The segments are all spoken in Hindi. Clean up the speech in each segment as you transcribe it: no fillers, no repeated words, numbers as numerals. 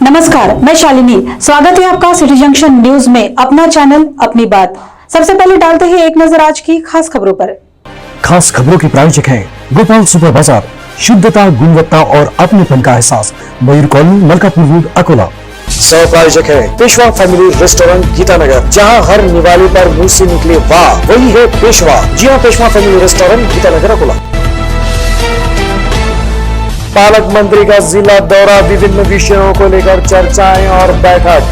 नमस्कार, मैं शालिनी। स्वागत है आपका सिटी जंक्शन न्यूज में। अपना चैनल अपनी बात। सबसे पहले डालते हैं एक नजर आज की खास खबरों पर। खास खबरों के प्रायोजक हैं गोपाल सुपर बाजार, शुद्धता, गुणवत्ता और अपनेपन का एहसास, मयूर कॉलोनी, मलकापुर रोड, अकोला। सह प्रायोजक है पेशवा फैमिली रेस्टोरेंट, गीतानगर, जहां हर निवाले पर मुंह से निकले वाह वही है पेशवा। जी हाँ, पेशवा फैमिली रेस्टोरेंट, गीतानगर, अकोला। पालक मंत्री का जिला दौरा, विभिन्न विषयों को लेकर चर्चाएं और बैठक।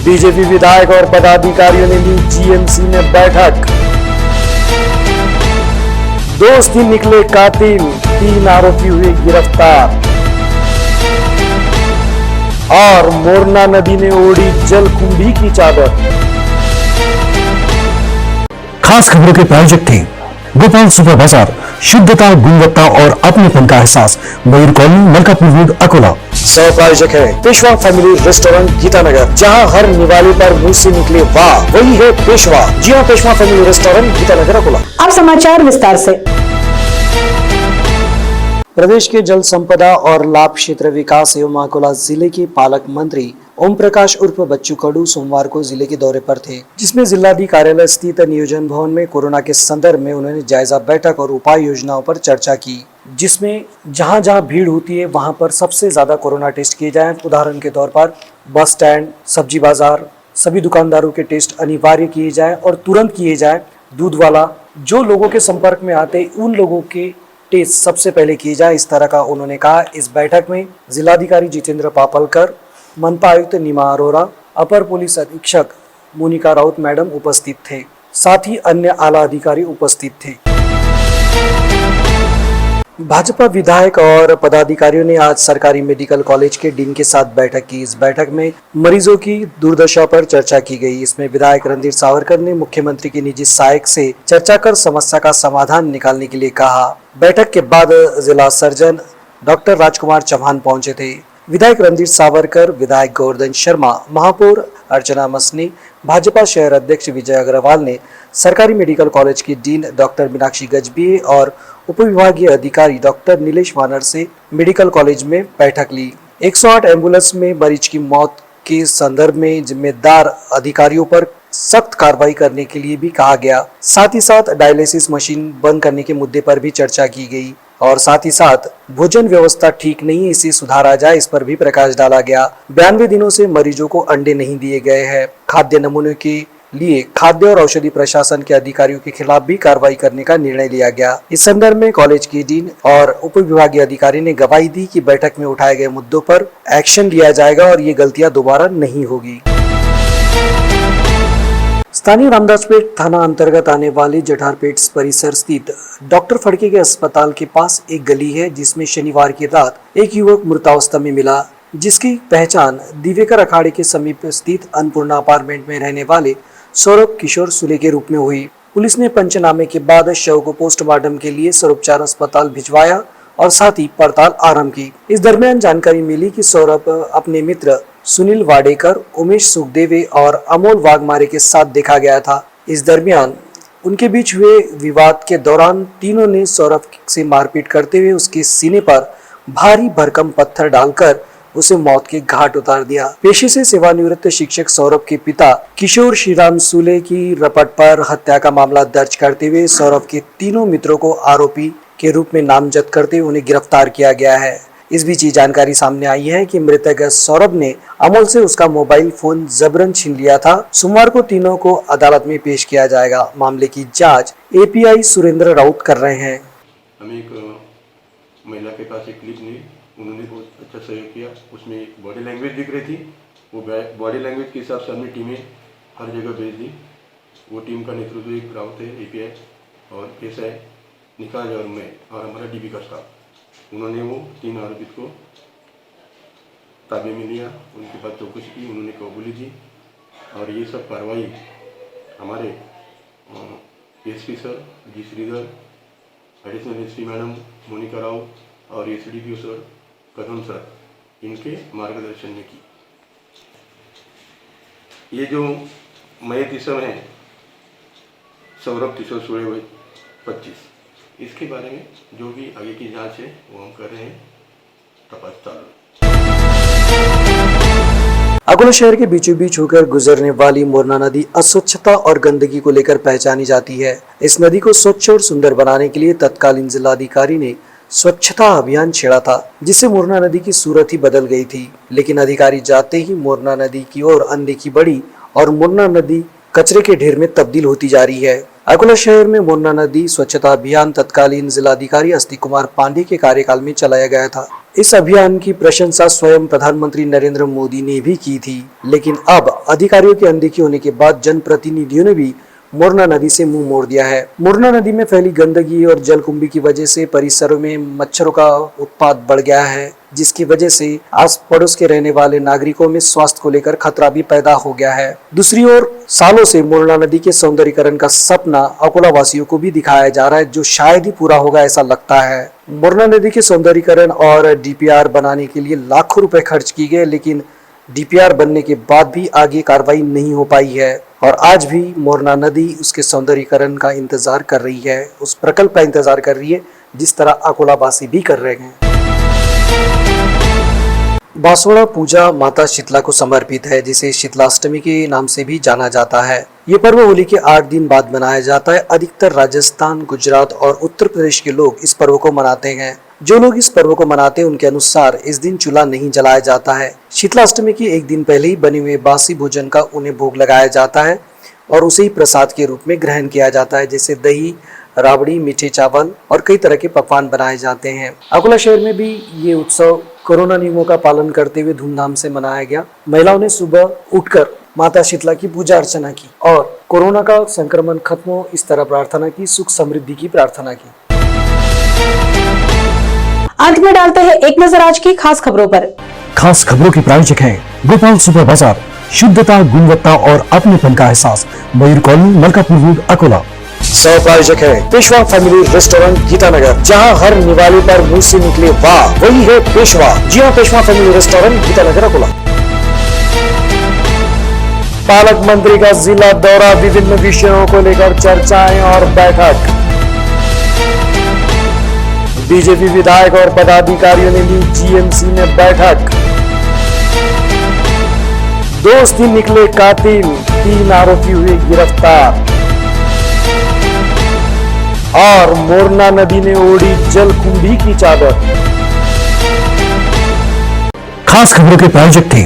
बीजेपी विधायक और पदाधिकारियों ने ली जीएमसी में बैठक। दोस्त ही निकले कातिल, 3 आरोपी हुए गिरफ्तार। और मोरना नदी ने ओढ़ी जलकुंभी की चादर। खास खबरों के प्रायोजक थे गोपाल सुपर बाजार, शुद्धता, गुणवत्ता और अपनेपन का एहसास, मयूर कॉलोनी, मलकापुर रोड, अकोला। सह प्रायोजक है पेशवा फैमिली रेस्टोरेंट, गीतानगर, जहां हर निवाले पर मुंह से निकले वाह वही है पेशवा। जी हाँ, पेशवा फैमिली रेस्टोरेंट, गीतानगर, अकोला। अब समाचार विस्तार से। प्रदेश के जल संपदा और लाभ क्षेत्र विकास एवं अकोला जिले के पालक मंत्री ओम प्रकाश उर्फ बच्चू कडू सोमवार को जिले के दौरे पर थे, जिसमें जिलाधिकारी कार्यालय स्थित नियोजन भवन में कोरोना के संदर्भ में उन्होंने जायजा बैठक और उपाय योजनाओं पर चर्चा की, जिसमें जहां जहां भीड़ होती है वहां पर सबसे ज्यादा कोरोना टेस्ट किए जाएं। उदाहरण के तौर पर बस स्टैंड, सब्जी बाजार, सभी दुकानदारों के टेस्ट अनिवार्य किए जाए और तुरंत किए जाए। दूध वाला, जो लोगों के संपर्क में आते उन लोगों के टेस्ट सबसे पहले किए जाए, इस तरह का उन्होंने कहा। इस बैठक में जिलाधिकारी जितेंद्र पापलकर, मनपा आयुक्त नीमा अरोरा, अपर पुलिस अधीक्षक मोनिका राउत मैडम उपस्थित थे, साथ ही अन्य आला अधिकारी उपस्थित थे। भाजपा विधायक और पदाधिकारियों ने आज सरकारी मेडिकल कॉलेज के डीन के साथ बैठक की। इस बैठक में मरीजों की दुर्दशा पर चर्चा की गई। इसमें विधायक रणधीर सावरकर ने मुख्यमंत्री के निजी सहायक से चर्चा कर समस्या का समाधान निकालने के लिए कहा। बैठक के बाद जिला सर्जन डॉक्टर राजकुमार चौहान पहुंचे थे। विधायक रणधीर सावरकर, विधायक गोवर्धन शर्मा, महापौर अर्चना मसनी, भाजपा शहर अध्यक्ष विजय अग्रवाल ने सरकारी मेडिकल कॉलेज की डीन डॉक्टर मीनाक्षी गजबी और उपविभागीय अधिकारी डॉक्टर नीलेश वानर से मेडिकल कॉलेज में बैठक ली। 108 एम्बुलेंस में मरीज की मौत के संदर्भ में जिम्मेदार अधिकारियों पर सख्त कार्रवाई करने के लिए भी कहा गया। साथ ही साथ डायलिसिस मशीन बंद करने के मुद्दे पर भी चर्चा की गई और साथ ही साथ भोजन व्यवस्था ठीक नहीं है, इसे सुधारा जाए, इस पर भी प्रकाश डाला गया। 92 दिनों से मरीजों को अंडे नहीं दिए गए हैं। खाद्य नमूनों के लिए खाद्य और औषधि प्रशासन के अधिकारियों के खिलाफ भी कार्रवाई करने का निर्णय लिया गया। इस संदर्भ में कॉलेज की डीन और उप विभागीय अधिकारी ने गवाही दी कि बैठक में उठाए गए मुद्दों पर एक्शन लिया जाएगा और ये गलतियां दोबारा नहीं होगी। स्थानीय रामदासपेट थाना अंतर्गत आने वाले जठारपेट परिसर स्थित डॉक्टर फड़के के अस्पताल के पास एक गली है, जिसमें शनिवार की रात एक युवक मृतावस्था में मिला, जिसकी पहचान दिव्यकर अखाड़े के समीप स्थित अन्नपूर्णा अपार्टमेंट में रहने वाले सौरभ किशोर सुले के रूप में हुई। पुलिस ने पंचनामे के बाद शव को पोस्टमार्टम के लिए सर्वोपचार अस्पताल भिजवाया और साथ ही पड़ताल आरंभ की। इस दरमियान जानकारी मिली कि सौरभ अपने मित्र सुनील वाडेकर, उमेश सुखदेवे और अमोल वाघमारे के साथ देखा गया था। इस दरमियान उनके बीच हुए विवाद के दौरान तीनों ने सौरभ से मारपीट करते हुए उसके सीने पर भारी भरकम पत्थर डालकर उसे मौत के घाट उतार दिया। पेशे से सेवानिवृत्त शिक्षक सौरभ के पिता किशोर श्रीराम सुले की रपट पर हत्या का मामला दर्ज करते हुए सौरभ के तीनों मित्रों को आरोपी के रूप में नामजद करते हुए उन्हें गिरफ्तार किया गया है। इस बीच ये जानकारी सामने आई है कि मृतक सौरभ ने अमोल से उसका मोबाइल फोन जबरन छीन लिया था। सोमवार को तीनों को अदालत में पेश किया जाएगा। मामले की जांच एपीआई सुरेंद्र राउत कर रहे हैं। हमें एक महिला के पास एक क्लिप मिली, उन्होंने बहुत अच्छा सहयोग किया। उसमें बॉडी लैंग्वेज दिख रही थी, वो बॉडी लैंग्वेज के हिसाब से हमने टीमें हर जगह भेज दी। वो टीम का नेतृत्व एक राउत है, एपीआई और एसआई निकाज और मैं और हमारा डीबी का स्टाफ, उन्होंने वो 3 आरोपित को ताबे में लिया। उनके बाद चौकसी की, उन्होंने कबूली दी और ये सब कार्रवाई हमारे SP sir G Shridhar, additional SP madam Monika Raut और एसडीपीओ सर कदम सर, इनके मार्गदर्शन में की। ये जो मयत इसम है सौरभ किशोर सुले 25, इसके बारे में जो भी आगे की जांच है वो हम कर रहे हैं। तपास चालू आहे. अकोला शहर के बीचों बीच होकर गुजरने वाली मोरना नदी अस्वच्छता और गंदगी को लेकर पहचानी जाती है। इस नदी को स्वच्छ और सुंदर बनाने के लिए तत्कालीन जिलाधिकारी ने स्वच्छता अभियान छेड़ा था, जिससे मोरना नदी की सूरत ही बदल गई थी। लेकिन अधिकारी जाते ही मोरना नदी की ओर अनदेखी बढ़ी और मोरना नदी कचरे के ढेर में तब्दील होती जा रही है। अकोला शहर में मोरना नदी स्वच्छता अभियान तत्कालीन जिलाधिकारी अस्ति कुमार पांडे के कार्यकाल में चलाया गया था। इस अभियान की प्रशंसा स्वयं प्रधानमंत्री नरेंद्र मोदी ने भी की थी, लेकिन अब अधिकारियों की अनदेखी होने के बाद जनप्रतिनिधियों ने भी मोरना नदी से मुंह मोड़ दिया है। मोरना नदी में फैली गंदगी और जलकुंभी की वजह से परिसरों में मच्छरों का उत्पात बढ़ गया है, जिसकी वजह से आस पड़ोस के रहने वाले नागरिकों में स्वास्थ्य को लेकर खतरा भी पैदा हो गया है। दूसरी ओर सालों से मोरना नदी के सौंदर्यीकरण का सपना अकोला वासियों को भी दिखाया जा रहा है, जो शायद ही पूरा होगा ऐसा लगता है। मोरना नदी के सौंदर्यीकरण और डीपीआर बनाने के लिए लाखों रुपए खर्च किए गए, लेकिन डीपीआर बनने के बाद भी आगे कार्रवाई नहीं हो पाई है और आज भी मोरना नदी उसके सौंदर्यीकरण का इंतजार कर रही है, उस प्रकल्प का इंतजार कर रही है जिस तरह अकोला वासी भी कर रहे हैं। बांसवाड़ा पूजा माता शीतला को समर्पित है, जिसे शीतलाष्टमी के नाम से भी जाना जाता है। ये पर्व होली के 8 दिन बाद मनाया जाता है। अधिकतर राजस्थान, गुजरात और उत्तर प्रदेश के लोग इस पर्व को मनाते हैं। जो लोग इस पर्व को मनाते हैं उनके अनुसार इस दिन चूल्हा नहीं जलाया जाता है। शीतलाष्टमी के एक दिन पहले ही बने हुए बासी भोजन का उन्हें भोग लगाया जाता है और उसे ही प्रसाद के रूप में ग्रहण किया जाता है, जैसे दही, राबड़ी, मीठे चावल और कई तरह के पकवान बनाए जाते हैं। अकोला शहर में भी ये उत्सव कोरोना नियमों का पालन करते हुए धूमधाम से मनाया गया। महिलाओं ने सुबह उठकर माता शीतला की पूजा अर्चना की और कोरोना का संक्रमण खत्म हो इस तरह प्रार्थना की, सुख समृद्धि की प्रार्थना की। अंत में डालते हैं एक नजर आज की खास खबरों पर। खास खबरों के प्रायोजक हैं गोपाल सुपर बाजार, शुद्धता, गुणवत्ता और अपनेपन का एहसास, मयूर कॉलोनी, मलकापुर रोड, अकोला। सह प्रायोजक है पेशवा फैमिली रेस्टोरेंट, गीतानगर, जहां हर निवाले पर मुंह से निकले वाह वही है पेशवा। जी हां, पेशवा फैमिली रेस्टोरेंट, गीतानगर, अकोला। पालक मंत्री का जिला दौरा, विभिन्न विषयों को लेकर चर्चाएं और बैठक। बीजेपी विधायक और पदाधिकारियों ने ली जीएमसी में बैठक। दोस्त ही निकले कातिल, 3 आरोपी हुए गिरफ्तार। और मोरना नदी ने ओढ़ी जलकुंभी की चादर। खास खबरों के प्रायोजक थे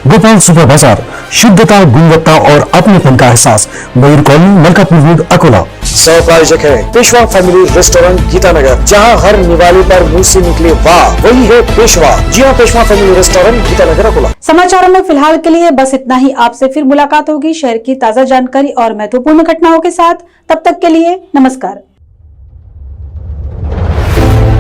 गोपाल सुपर बाजार, शुद्धता, गुणवत्ता और अपनेपन का एहसास, मयूर कॉलोनी, मलकापुर रोड, अकोला। सह प्रायोजक है पेशवा फैमिली रेस्टोरेंट, गीतानगर, जहां हर निवाले पर मुंह से निकले वाह वही है पेशवा। जी हां, पेशवा फैमिली रेस्टोरेंट, गीतानगर, अकोला। समाचारों में फिलहाल के लिए बस इतना ही। आपसे फिर मुलाकात होगी शहर की ताजा जानकारी और महत्वपूर्ण घटनाओं के साथ। तब तक के लिए नमस्कार।